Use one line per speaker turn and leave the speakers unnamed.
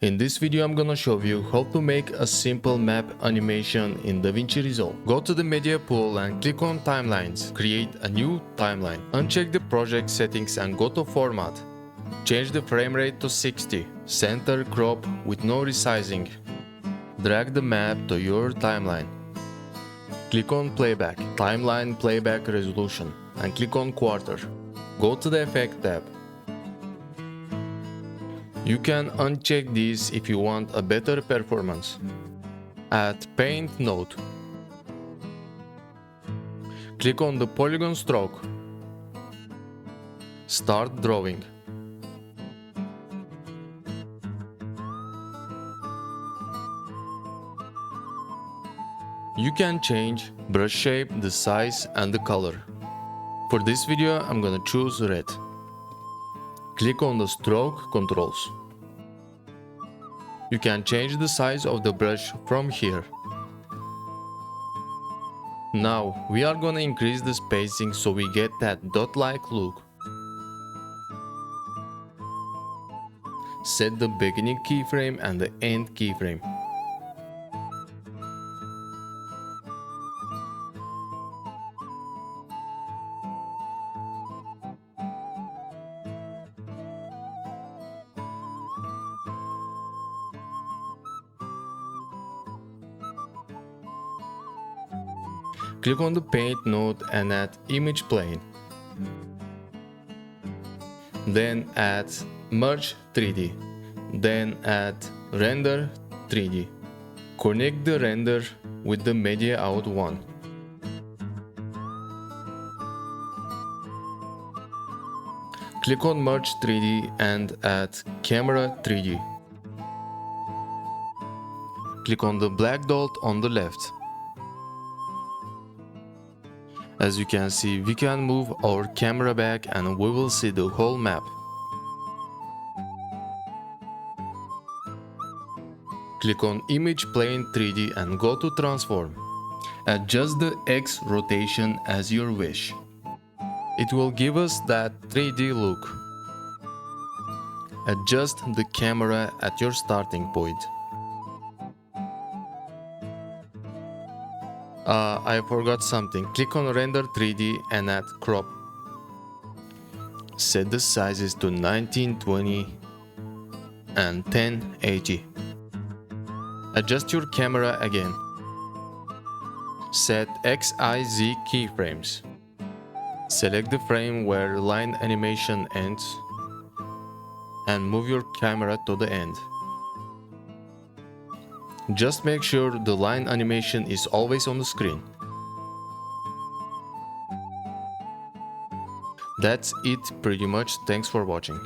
In this video I'm gonna show you how to make a simple map animation in Davinci Resolve. Go to the media pool and click on timelines. Create a new timeline. Uncheck the project settings and go to format. Change the frame rate to 60. Center crop with no resizing. Drag the map to your timeline. Click on playback, timeline playback resolution, and click on quarter. Go to the effect tab. You can uncheck these if you want a better performance. Add paint node. Click on the polygon stroke. Start drawing. You can change brush shape, the size and the color. For this video I'm gonna choose red. Click on the stroke controls. You can change the size of the brush from here. Now we are gonna increase the spacing so we get that dot-like look. Set the beginning keyframe and the end keyframe. Click on the paint node and add image plane. Then add merge 3D. Then add render 3D. Connect the render with the media out 1. Click on merge 3D and add camera 3D. Click on the black dot on the left. As you can see, we can move our camera back and we will see the whole map. Click on Image Plane 3D and go to Transform. Adjust the X rotation as your wish. It will give us that 3D look. Adjust the camera at your starting point. I forgot something. Click on Render 3D and add Crop. Set the sizes to 1920 and 1080. Adjust your camera again. Set XYZ keyframes. Select the frame where line animation ends and move your camera to the end. Just make sure the line animation is always on the screen. That's it pretty much. Thanks for watching.